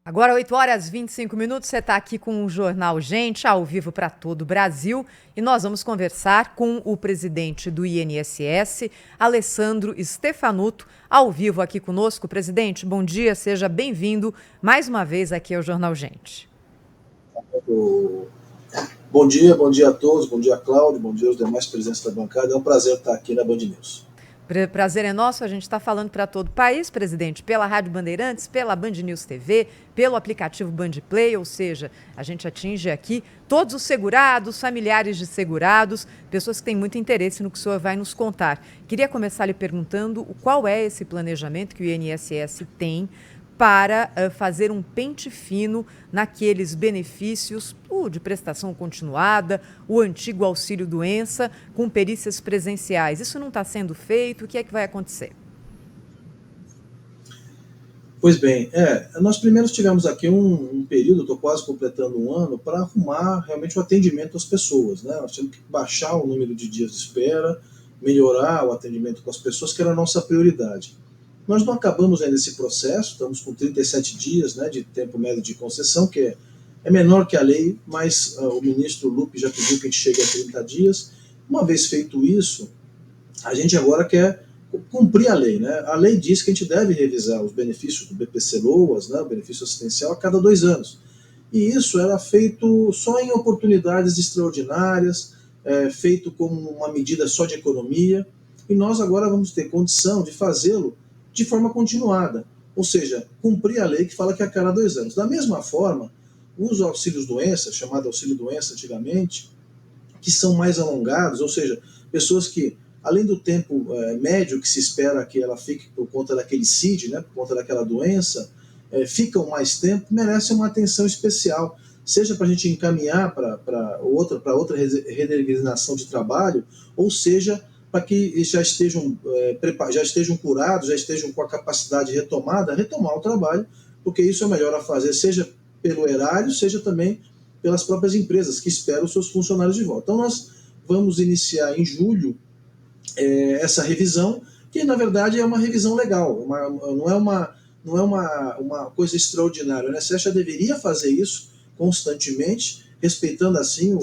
Agora, 8h25, você está aqui com o Jornal Gente, ao vivo para todo o Brasil, e nós vamos conversar com o presidente do INSS, Alessandro Stefanuto, ao vivo aqui conosco. Presidente, bom dia, seja bem-vindo mais uma vez aqui ao Jornal Gente. Bom dia a todos, bom dia Cláudio, bom dia aos demais presentes da bancada. É um prazer estar aqui na Band News. Prazer é nosso, a gente está falando para todo o país, presidente, pela Rádio Bandeirantes, pela Band News TV, pelo aplicativo Band Play, ou seja, a gente atinge aqui todos os segurados, familiares de segurados, pessoas que têm muito interesse no que o senhor vai nos contar. Queria começar lhe perguntando qual é esse planejamento que o INSS tem para fazer um pente fino naqueles benefícios, o de prestação continuada, o antigo auxílio-doença, com perícias presenciais. Isso não está sendo feito? O que é que vai acontecer? Pois bem, nós primeiro tivemos aqui um período, estou quase completando um ano, para arrumar realmente o atendimento às pessoas, né? Nós temos que baixar o número de dias de espera, melhorar o atendimento com as pessoas, que era a nossa prioridade. Nós não acabamos ainda esse processo, estamos com 37 dias, né, de tempo médio de concessão, que é menor que a lei, mas o ministro Lupe já pediu que a gente chegue a 30 dias. Uma vez feito isso, a gente agora quer cumprir a lei. Né? A lei diz que a gente deve revisar os benefícios do BPC-LOAS, né, o benefício assistencial, a cada 2 anos. E isso era feito só em oportunidades extraordinárias, feito como uma medida só de economia, e nós agora vamos ter condição de fazê-lo de forma continuada, ou seja, cumprir a lei que fala que é a cada 2 anos. Da mesma forma, os auxílios-doença, chamado auxílio-doença antigamente, que são mais alongados, ou seja, pessoas que, além do tempo médio que se espera que ela fique por conta daquele CID, né, por conta daquela doença, ficam mais tempo, merecem uma atenção especial, seja para a gente encaminhar para outra redesignação de trabalho, ou seja, para que já estejam curados, já estejam com a capacidade retomada, retomar o trabalho, porque isso é melhor a fazer, seja pelo erário, seja também pelas próprias empresas que esperam os seus funcionários de volta. Então nós vamos iniciar em julho essa revisão, que na verdade é uma revisão legal, não é uma coisa extraordinária. O INSS já deveria fazer isso constantemente, respeitando assim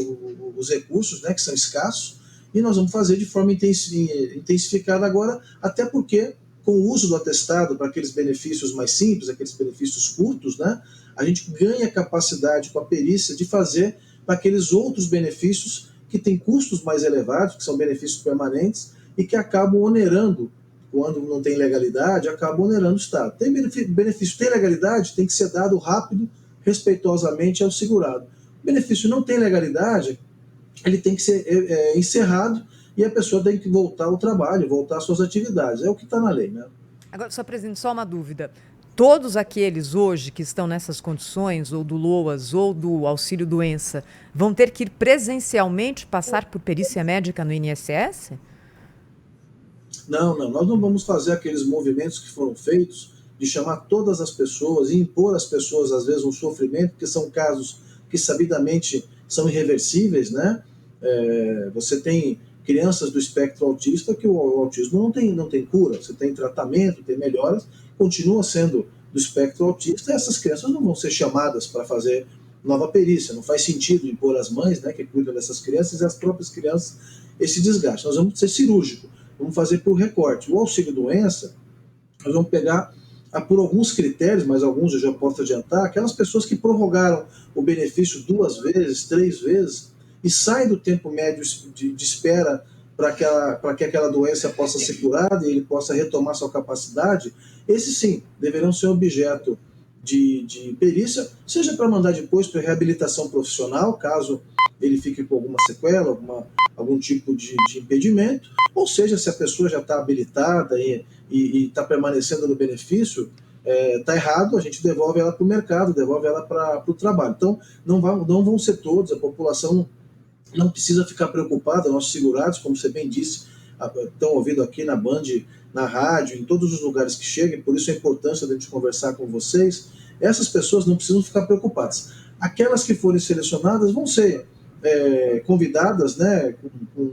os recursos, né, que são escassos, e nós vamos fazer de forma intensificada agora, até porque com o uso do atestado para aqueles benefícios mais simples, aqueles benefícios curtos, né, a gente ganha capacidade com a perícia de fazer para aqueles outros benefícios que têm custos mais elevados, que são benefícios permanentes, e que acabam onerando, quando não tem legalidade, acabam onerando o Estado. Tem benefício, tem legalidade, tem que ser dado rápido, respeitosamente ao segurado. O benefício não tem legalidade, ele tem que ser encerrado e a pessoa tem que voltar ao trabalho, voltar às suas atividades. É o que está na lei, né? Agora, só, presidente, só uma dúvida. Todos aqueles hoje que estão nessas condições, ou do LOAS ou do auxílio-doença, vão ter que ir presencialmente passar por perícia médica no INSS? Não, nós não vamos fazer aqueles movimentos que foram feitos de chamar todas as pessoas e impor às pessoas, às vezes, um sofrimento, porque são casos que sabidamente são irreversíveis, né? Você tem crianças do espectro autista que o autismo não tem cura, você tem tratamento, tem melhoras, continua sendo do espectro autista, e essas crianças não vão ser chamadas para fazer nova perícia, não faz sentido impor às mães, né, que cuidam dessas crianças, e as próprias crianças esse desgaste. Nós vamos ser cirúrgico, vamos fazer por recorte. O auxílio-doença, nós vamos pegar por alguns critérios, mas alguns eu já posso adiantar, aquelas pessoas que prorrogaram o benefício 2 vezes, 3 vezes, e saem do tempo médio de espera para que aquela doença possa ser curada e ele possa retomar sua capacidade, esses sim deverão ser objeto de perícia, seja para mandar depois para reabilitação profissional, caso ele fique com alguma sequela, algum tipo de impedimento, ou seja, se a pessoa já está habilitada e está permanecendo no benefício, está errado, a gente devolve ela para o mercado, devolve ela para o trabalho. Então, não vão ser todos, a população não precisa ficar preocupada, nossos segurados, como você bem disse, estão ouvindo aqui na Band, na rádio, em todos os lugares que cheguem, por isso a importância de a gente conversar com vocês. Essas pessoas não precisam ficar preocupadas. Aquelas que forem selecionadas vão ser convidadas, né, com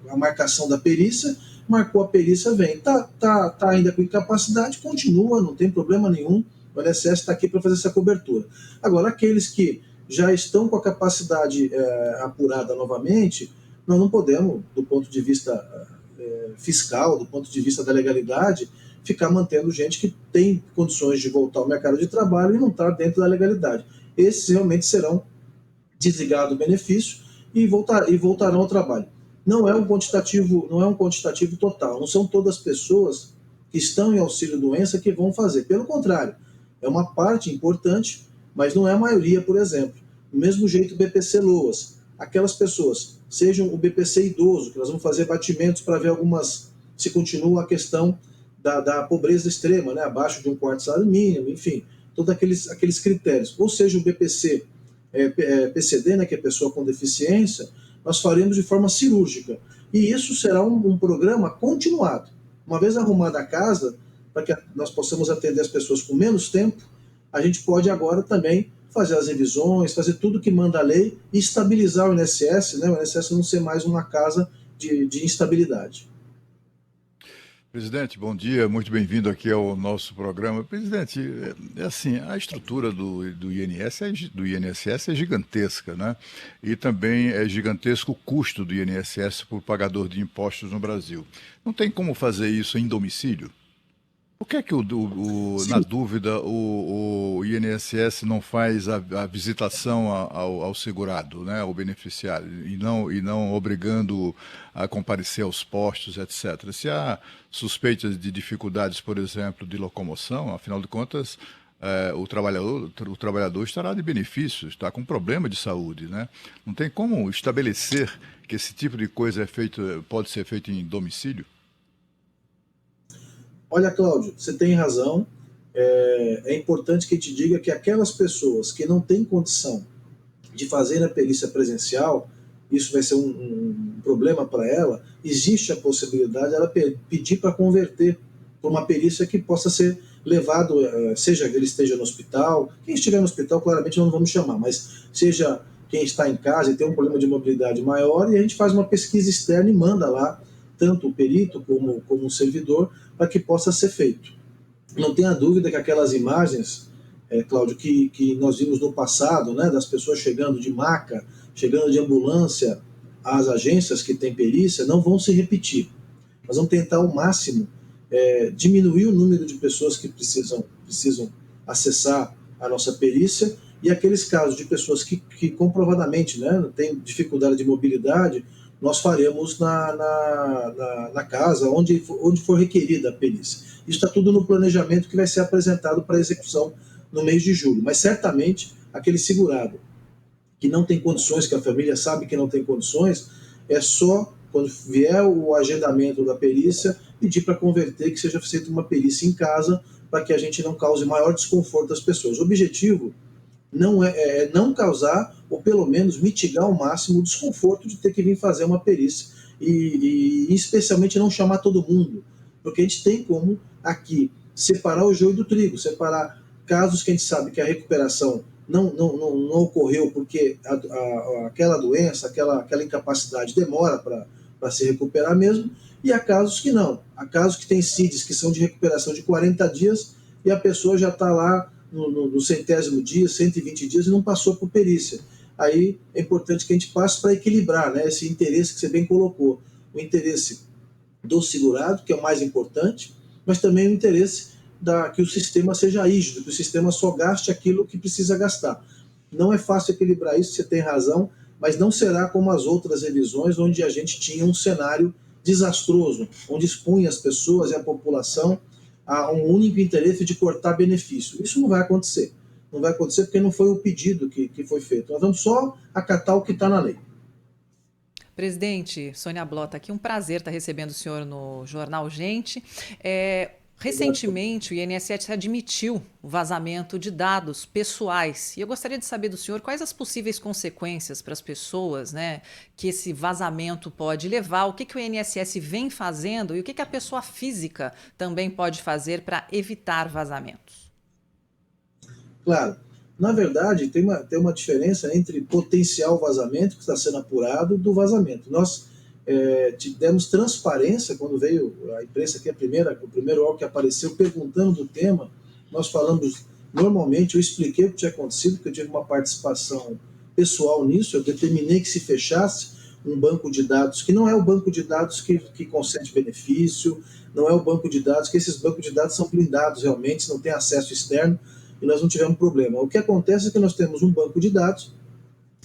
a marcação da perícia, marcou a perícia, vem. Tá ainda com incapacidade, continua, não tem problema nenhum, O INSS está aqui para fazer essa cobertura. Agora, aqueles que já estão com a capacidade apurada novamente, nós não podemos, do ponto de vista fiscal, do ponto de vista da legalidade, ficar mantendo gente que tem condições de voltar ao mercado de trabalho e não está dentro da legalidade. Esses realmente serão desligados do benefício e voltarão ao trabalho. Não é um quantitativo total, não são todas as pessoas que estão em auxílio-doença que vão fazer. Pelo contrário, é uma parte importante, mas não é a maioria, por exemplo. Do mesmo jeito, o BPC-LOAS. Aquelas pessoas, sejam o BPC idoso, que nós vamos fazer batimentos para ver se continua a questão da pobreza extrema, né, abaixo de um quarto salário mínimo, enfim, todos aqueles critérios. Ou seja, o BPC PCD, né, que é pessoa com deficiência, nós faremos de forma cirúrgica. E isso será um programa continuado. Uma vez arrumada a casa, para que nós possamos atender as pessoas com menos tempo, a gente pode agora também fazer as revisões, fazer tudo que manda a lei e estabilizar o INSS, né? O INSS não ser mais uma casa de instabilidade. Presidente, bom dia, muito bem-vindo aqui ao nosso programa. Presidente, assim, a estrutura do INSS é gigantesca, né? E também é gigantesco o custo do INSS por pagador de impostos no Brasil. Não tem como fazer isso em domicílio? Por que é que, na dúvida, o INSS não faz a visitação ao segurado, né, ao beneficiário, e não obrigando a comparecer aos postos, etc.? Se há suspeitas de dificuldades, por exemplo, de locomoção, afinal de contas, o trabalhador estará de benefício, está com problema de saúde, né? Não tem como estabelecer que esse tipo de coisa pode ser feito em domicílio? Olha, Cláudio, você tem razão. É importante que te diga que aquelas pessoas que não têm condição de fazer a perícia presencial, isso vai ser um problema para ela, existe a possibilidade de ela pedir para converter para uma perícia que possa ser levado, seja ele esteja no hospital, quem estiver no hospital claramente não vamos chamar, mas seja quem está em casa e tem um problema de mobilidade maior, e a gente faz uma pesquisa externa e manda lá tanto o perito como o servidor para que possa ser feito. Não tenha dúvida que aquelas imagens, Cláudio, que nós vimos no passado, né, das pessoas chegando de maca, chegando de ambulância às agências que têm perícia, não vão se repetir. Nós vamos tentar ao máximo diminuir o número de pessoas que precisam acessar a nossa perícia, e aqueles casos de pessoas que comprovadamente, né, têm dificuldade de mobilidade, nós faremos na casa, onde for requerida a perícia. Isso está tudo no planejamento que vai ser apresentado para execução no mês de julho. Mas certamente aquele segurado que não tem condições, que a família sabe que não tem condições, é só quando vier o agendamento da perícia, pedir para converter, que seja feita uma perícia em casa, para que a gente não cause maior desconforto às pessoas. O objetivo não causar, ou pelo menos mitigar ao máximo o desconforto de ter que vir fazer uma perícia, e especialmente não chamar todo mundo, porque a gente tem como aqui separar o joio do trigo, separar casos que a gente sabe que a recuperação não ocorreu porque aquela doença, aquela incapacidade demora para se recuperar mesmo, e há casos que não. Há casos que tem CIDs que são de recuperação de 40 dias e a pessoa já está lá no 100º dia, 120 dias e não passou por perícia. Aí é importante que a gente passe para equilibrar, né, esse interesse que você bem colocou. O interesse do segurado, que é o mais importante, mas também o interesse que o sistema seja rígido, que o sistema só gaste aquilo que precisa gastar. Não é fácil equilibrar isso, você tem razão, mas não será como as outras revisões, onde a gente tinha um cenário desastroso, onde expunha as pessoas e a população a um único interesse de cortar benefício. Isso não vai acontecer. Não vai acontecer porque não foi o pedido que foi feito. Nós vamos só acatar o que está na lei. Presidente, Sônia Blota aqui, um prazer estar recebendo o senhor no Jornal Gente. Recentemente, o INSS admitiu o vazamento de dados pessoais. E eu gostaria de saber do senhor quais as possíveis consequências para as pessoas, né, que esse vazamento pode levar, o que o INSS vem fazendo e o que a pessoa física também pode fazer para evitar vazamentos. Claro. Na verdade, tem uma diferença entre potencial vazamento, que está sendo apurado, do vazamento. Nós demos transparência quando veio a imprensa, que é o primeiro órgão que apareceu perguntando do tema. Nós falamos Normalmente eu expliquei o que tinha acontecido, porque eu tive uma participação pessoal nisso, eu determinei que se fechasse um banco de dados, que não é o banco de dados que concede benefício, não é o banco de dados, que esses bancos de dados são blindados realmente, não tem acesso externo, e nós não tivemos problema. O que acontece é que nós temos um banco de dados,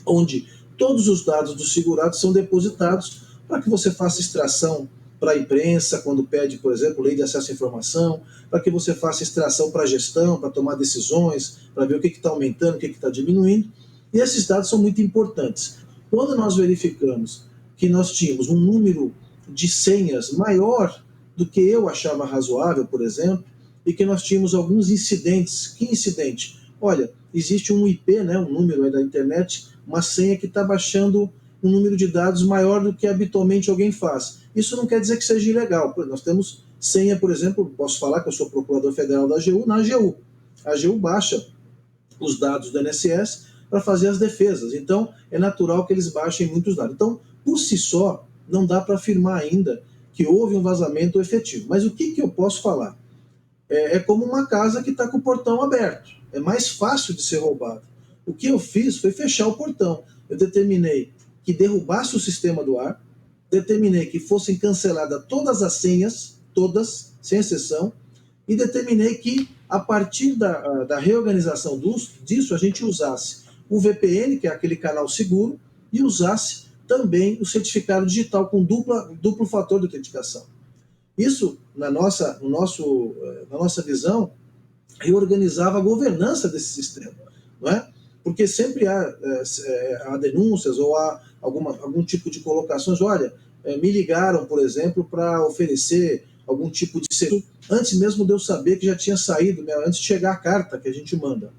onde todos os dados dos segurados são depositados para que você faça extração para a imprensa, quando pede, por exemplo, lei de acesso à informação, para que você faça extração para a gestão, para tomar decisões, para ver o que está aumentando, o que está diminuindo. E esses dados são muito importantes. Quando nós verificamos que nós tínhamos um número de senhas maior do que eu achava razoável, por exemplo, e que nós tínhamos alguns incidentes. Que incidente? Olha, existe um IP, né, um número aí da internet, uma senha que está baixando um número de dados maior do que habitualmente alguém faz. Isso não quer dizer que seja ilegal. Nós temos senha, por exemplo, posso falar que eu sou procurador federal da AGU, na AGU. A AGU baixa os dados do INSS para fazer as defesas. Então, é natural que eles baixem muitos dados. Então, por si só, não dá para afirmar ainda que houve um vazamento efetivo. Mas o que eu posso falar? É como uma casa que está com o portão aberto. É mais fácil de ser roubado. O que eu fiz foi fechar o portão. Eu determinei que derrubasse o sistema do ar, determinei que fossem canceladas todas as senhas, todas, sem exceção, e determinei que, a partir da reorganização disso, a gente usasse o VPN, que é aquele canal seguro, e usasse também o certificado digital com duplo fator de autenticação. Isso, na nossa visão, reorganizava a governança desse sistema, não é? Porque sempre há denúncias ou há algum tipo de colocações. Olha, me ligaram, por exemplo, para oferecer algum tipo de serviço, antes mesmo de eu saber que já tinha saído, né, antes de chegar a carta que a gente manda.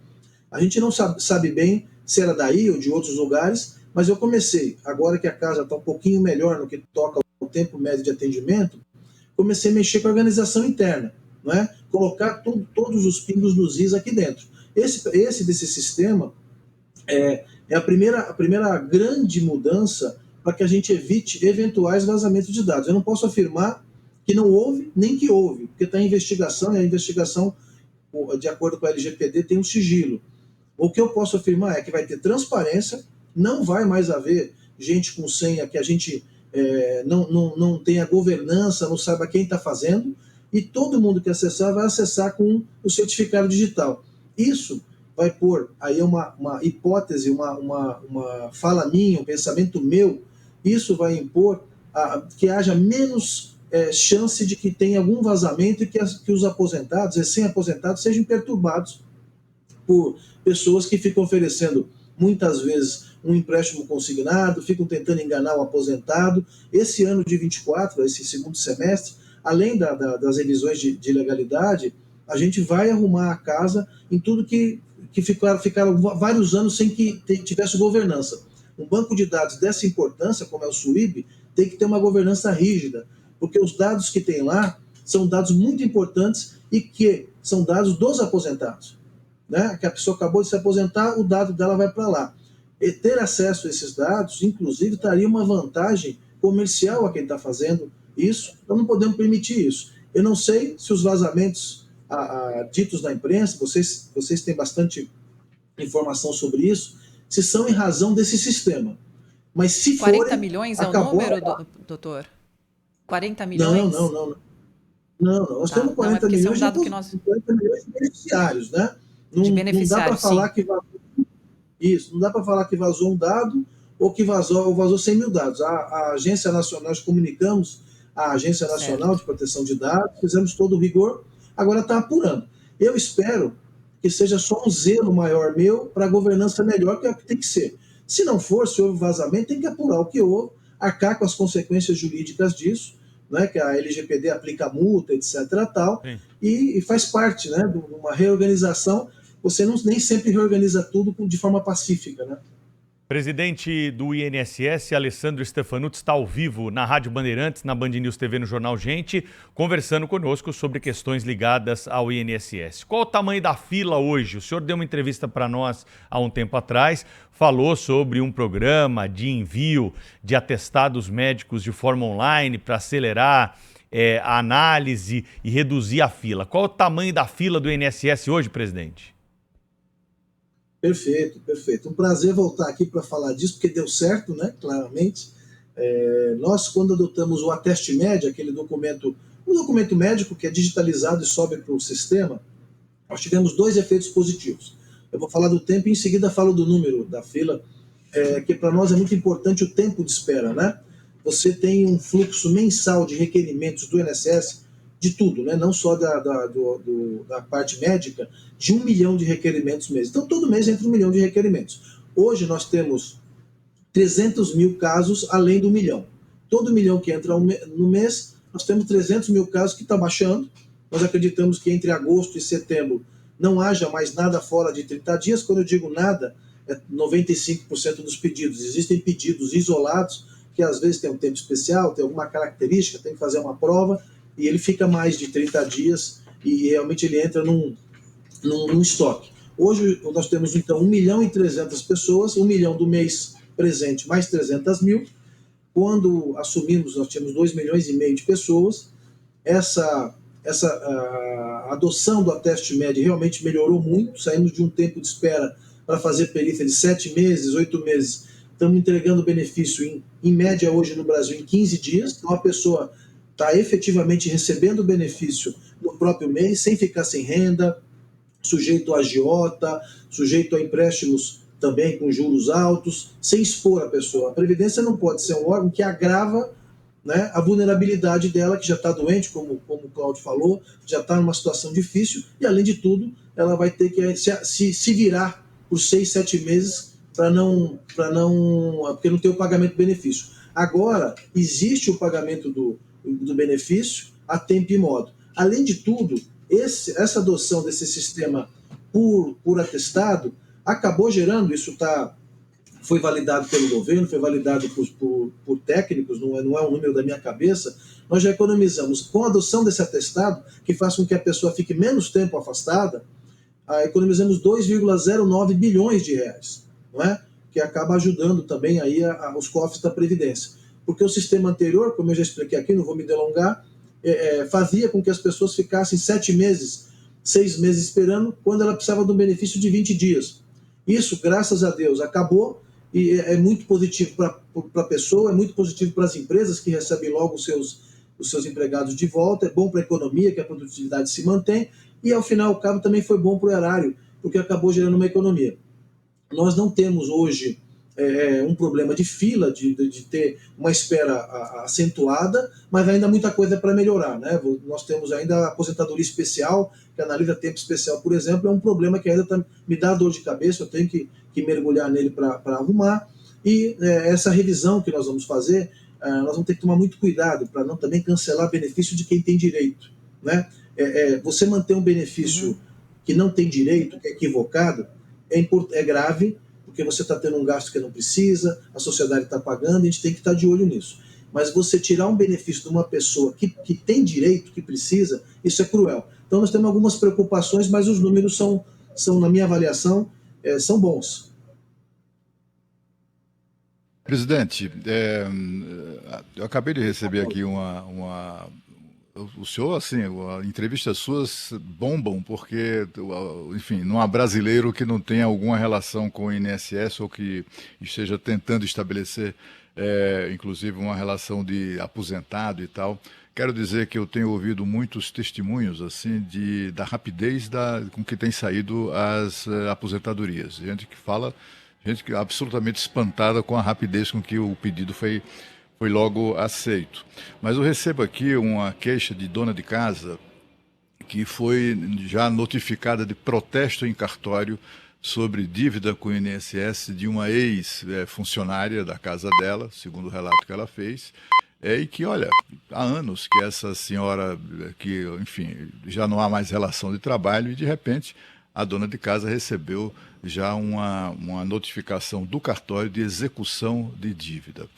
A gente não sabe bem se era daí ou de outros lugares, mas eu comecei, agora que a casa está um pouquinho melhor no que toca ao tempo médio de atendimento, comecei a mexer com a organização interna, não é? Colocar todos os pingos nos is aqui dentro. Esse desse sistema é a primeira grande mudança para que a gente evite eventuais vazamentos de dados. Eu não posso afirmar que não houve, nem que houve, porque está em investigação, e a investigação, de acordo com a LGPD, tem um sigilo. O que eu posso afirmar é que vai ter transparência, não vai mais haver gente com senha que a gente não tenha governança, não saiba quem está fazendo, e todo mundo que acessar vai acessar com o certificado digital. Isso vai pôr aí uma hipótese, uma fala minha, um pensamento meu, isso vai impor que haja menos chance de que tenha algum vazamento e que os aposentados, recém-aposentados, sejam perturbados por pessoas que ficam oferecendo, muitas vezes, um empréstimo consignado, ficam tentando enganar o aposentado. Esse ano de 24, esse segundo semestre, além das revisões de legalidade, a gente vai arrumar a casa em tudo que ficaram vários anos sem que tivesse governança. Um banco de dados dessa importância, como é o SUIB, tem que ter uma governança rígida, porque os dados que tem lá são dados muito importantes e que são dados dos aposentados, né? Que a pessoa acabou de se aposentar, o dado dela vai para lá. E ter acesso a esses dados, inclusive, traria uma vantagem comercial a quem está fazendo isso. Então não podemos permitir isso. Eu não sei se os vazamentos ditos na imprensa, vocês têm bastante informação sobre isso, se são em razão desse sistema. Mas se 40 forem, milhões é o número, doutor? 40 milhões? Não. Nós temos 40 milhões de beneficiários, né? Não dá para falar que vazou isso, não dá para falar que vazou um dado ou que vazou 100 mil dados. A Agência Nacional, nós comunicamos à Agência Nacional de Proteção de Dados, fizemos todo o rigor, agora está apurando. Eu espero que seja só um zelo maior meu para a governança melhor, que é o que tem que ser. Se não for, se houve vazamento, tem que apurar o que houve, arcar com as consequências jurídicas disso, né, que a LGPD aplica multa, etc. Tal, e faz parte, né, de uma reorganização. Você nem sempre reorganiza tudo de forma pacífica, né? Presidente do INSS, Alessandro Stefanuto, está ao vivo na Rádio Bandeirantes, na Band News TV, no Jornal Gente, conversando conosco sobre questões ligadas ao INSS. Qual o tamanho da fila hoje? O senhor deu uma entrevista para nós há um tempo atrás, falou sobre um programa de envio de atestados médicos de forma online para acelerar a análise e reduzir a fila. Qual o tamanho da fila do INSS hoje, presidente? Perfeito, perfeito. Um prazer voltar aqui para falar disso, porque deu certo, né? Claramente. Nós, quando adotamos o Ateste Médio, aquele documento, um documento médico que é digitalizado e sobe para o sistema, nós tivemos 2 efeitos positivos. Eu vou falar do tempo e em seguida falo do número da fila, que para nós é muito importante o tempo de espera, né? Você tem um fluxo mensal de requerimentos do INSS, de tudo, né? Não só da parte médica, de 1 milhão de requerimentos mês. Então, todo mês entra 1 milhão de requerimentos. Hoje nós temos 300 mil casos além do 1 milhão. Todo 1 milhão que entra no mês, nós temos 300 mil casos que está baixando. Nós acreditamos que entre agosto e setembro não haja mais nada fora de 30 dias. Quando eu digo nada, é 95% dos pedidos. Existem pedidos isolados, que às vezes tem um tempo especial, tem alguma característica, tem que fazer uma prova, e ele fica mais de 30 dias e realmente ele entra num estoque. Hoje nós temos então 1 milhão e 300 pessoas, 1 milhão do mês presente, mais 300 mil. Quando assumimos, nós tínhamos 2 milhões e meio de pessoas. Essa adoção do Ateste Médio realmente melhorou muito. Saímos de um tempo de espera para fazer perícia de 7 meses, 8 meses. Estamos entregando benefício em média hoje no Brasil em 15 dias. Então a pessoa está efetivamente recebendo o benefício no próprio mês, sem ficar sem renda, sujeito a agiota, sujeito a empréstimos também com juros altos, sem expor a pessoa. A Previdência não pode ser um órgão que agrava, né, a vulnerabilidade dela, que já está doente, como o Cláudio falou, já está numa situação difícil, e além de tudo, ela vai ter que se virar por 6, 7 meses porque não tem o pagamento do benefício. Agora, existe o pagamento do benefício a tempo e modo. Além de tudo, essa adoção desse sistema por atestado acabou gerando, foi validado pelo governo, foi validado por técnicos, não é um número da minha cabeça, nós já economizamos, com a adoção desse atestado, que faz com que a pessoa fique menos tempo afastada, economizamos 2,09 bilhões de reais, não é? Que acaba ajudando também aí os cofres da Previdência. Porque o sistema anterior, como eu já expliquei aqui, não vou me delongar, fazia com que as pessoas ficassem 7 meses, 6 meses esperando, quando ela precisava de um benefício de 20 dias. Isso, graças a Deus, acabou e é muito positivo para a pessoa, é muito positivo para as empresas que recebem logo os seus empregados de volta, é bom para a economia, que a produtividade se mantém, e ao final, ao cabo, também foi bom para o erário, porque acabou gerando uma economia. Nós não temos hoje um problema de fila, de ter uma espera acentuada, mas ainda há muita coisa para melhorar, né? Nós temos ainda a aposentadoria especial, que analisa tempo especial, por exemplo, é um problema que ainda me dá dor de cabeça, eu tenho que mergulhar nele para arrumar, e essa revisão que nós vamos fazer, nós vamos ter que tomar muito cuidado para não também cancelar benefício de quem tem direito, né? Você manter um benefício que não tem direito, que é equivocado, é grave, porque você está tendo um gasto que não precisa, a sociedade está pagando, a gente tem que estar de olho nisso. Mas você tirar um benefício de uma pessoa que tem direito, que precisa, isso é cruel. Então nós temos algumas preocupações, mas os números são na minha avaliação, são bons. Presidente, eu acabei de receber aqui o senhor, assim, entrevistas suas bombam, porque, enfim, não há brasileiro que não tenha alguma relação com o INSS ou que esteja tentando estabelecer, inclusive, uma relação de aposentado e tal. Quero dizer que eu tenho ouvido muitos testemunhos, assim, da rapidez com que tem saído as aposentadorias. Gente que é absolutamente espantada com a rapidez com que o pedido foi logo aceito. Mas eu recebo aqui uma queixa de dona de casa que foi já notificada de protesto em cartório sobre dívida com o INSS de uma ex-funcionária da casa dela, segundo o relato que ela fez, e que, olha, há anos que essa senhora, que, enfim, já não há mais relação de trabalho e, de repente, a dona de casa recebeu já uma notificação do cartório de execução de dívida.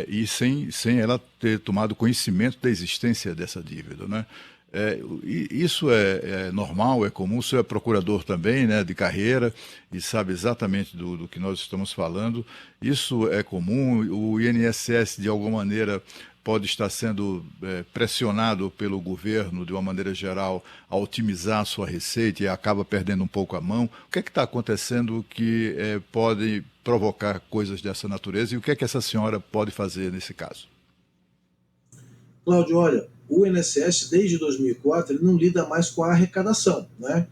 E sem ela ter tomado conhecimento da existência dessa dívida, né? Isso é normal, é comum. O senhor é procurador também, né, de carreira, e sabe exatamente do que nós estamos falando. Isso é comum. O INSS, de alguma maneira, pode estar sendo pressionado pelo governo, de uma maneira geral, a otimizar a sua receita e acaba perdendo um pouco a mão. O que é que está acontecendo que pode provocar coisas dessa natureza e o que é que essa senhora pode fazer nesse caso? Cláudio, olha, o INSS, desde 2004, ele não lida mais com a arrecadação, né?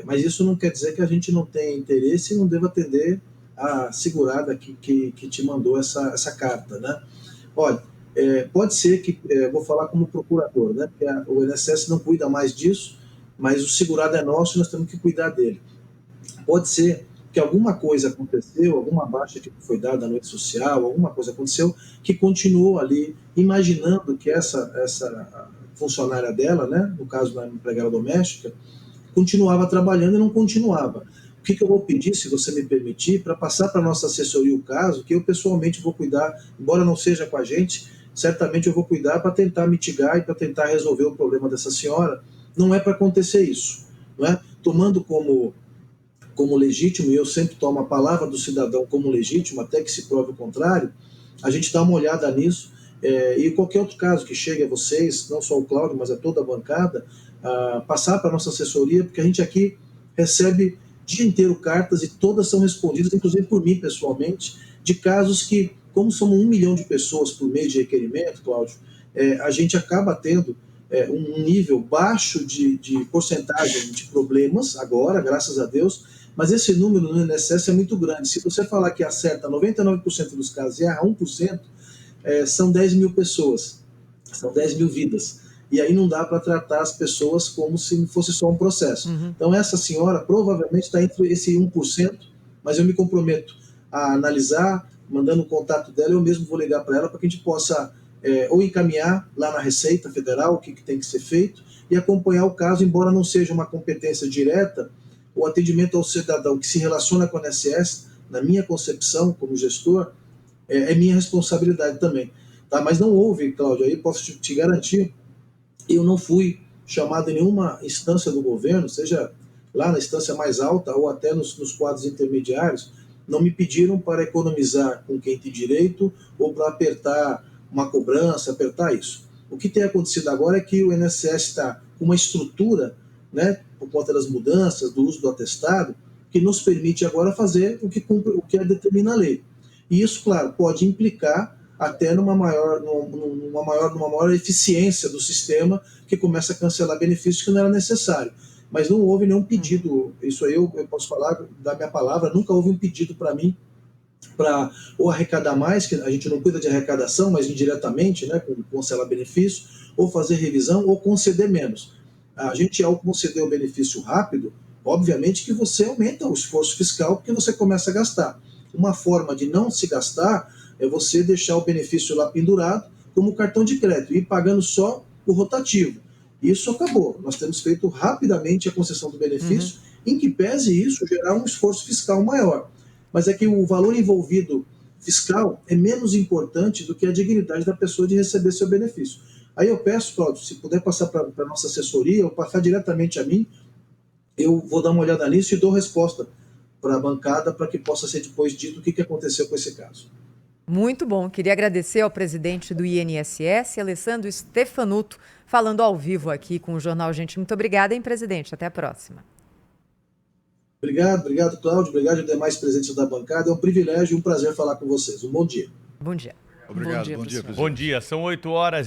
Mas isso não quer dizer que a gente não tenha interesse e não deva atender a segurada que te mandou essa carta, né? Olha, pode ser que, vou falar como procurador, né? Porque o INSS não cuida mais disso, mas o segurado é nosso e nós temos que cuidar dele. Pode ser que alguma coisa aconteceu, alguma baixa que foi dada na rede social, alguma coisa aconteceu que continuou ali, imaginando que essa funcionária dela, né, no caso da empregada doméstica, continuava trabalhando e não continuava. O que eu vou pedir, se você me permitir, para passar para a nossa assessoria o caso, que eu pessoalmente vou cuidar, embora não seja com a gente, certamente eu vou cuidar para tentar mitigar e para tentar resolver o problema dessa senhora. Não é para acontecer isso, não é? Tomando como legítimo, e eu sempre tomo a palavra do cidadão como legítimo, até que se prove o contrário, a gente dá uma olhada nisso, e qualquer outro caso que chegue a vocês, não só o Cláudio, mas a toda a bancada, passar para a nossa assessoria, porque a gente aqui recebe o dia inteiro cartas e todas são respondidas, inclusive por mim pessoalmente, de casos que, como somos 1 milhão de pessoas por mês de requerimento, Cláudio, a gente acaba tendo um nível baixo de porcentagem de problemas, agora, graças a Deus, mas esse número no INSS é muito grande. Se você falar que acerta 99% dos casos e erra 1%, são 10 mil pessoas, são 10 mil vidas. E aí não dá para tratar as pessoas como se fosse só um processo. Então essa senhora provavelmente está entre esse 1%, mas eu me comprometo a analisar, mandando o contato dela, eu mesmo vou ligar para ela para que a gente possa ou encaminhar lá na Receita Federal o que tem que ser feito e acompanhar o caso, embora não seja uma competência direta, o atendimento ao cidadão que se relaciona com o INSS, na minha concepção como gestor, é minha responsabilidade também. Tá? Mas não houve, Cláudio, aí posso te garantir, eu não fui chamado em nenhuma instância do governo, seja lá na instância mais alta ou até nos quadros intermediários, não me pediram para economizar com quem tem direito ou para apertar uma cobrança, apertar isso. O que tem acontecido agora é que o INSS está com uma estrutura, né, por conta das mudanças, do uso do atestado, que nos permite agora fazer o que determina a lei. E isso, claro, pode implicar até numa maior eficiência do sistema, que começa a cancelar benefícios que não era necessário. Mas não houve nenhum pedido, isso aí eu posso falar da minha palavra, nunca houve um pedido para mim para ou arrecadar mais, que a gente não cuida de arrecadação, mas indiretamente, né, com cancelar benefício, ou fazer revisão, ou conceder menos. A gente, ao conceder o benefício rápido, obviamente que você aumenta o esforço fiscal, porque você começa a gastar. Uma forma de não se gastar é você deixar o benefício lá pendurado, como cartão de crédito, e ir pagando só o rotativo. Isso acabou. Nós temos feito rapidamente a concessão do benefício, em que pese isso gerar um esforço fiscal maior. Mas é que o valor envolvido fiscal é menos importante do que a dignidade da pessoa de receber seu benefício. Aí eu peço, Cláudio, se puder passar para a nossa assessoria ou passar diretamente a mim, eu vou dar uma olhada nisso e dou resposta para a bancada para que possa ser depois dito o que aconteceu com esse caso. Muito bom. Queria agradecer ao presidente do INSS, Alessandro Stefanuto, falando ao vivo aqui com o Jornal Gente. Muito obrigada, hein, presidente? Até a próxima. Obrigado, Cláudio. Obrigado aos demais presentes da bancada. É um privilégio e um prazer falar com vocês. Um bom dia. Bom dia. Obrigado, bom dia, presidente. Bom dia, são 8h.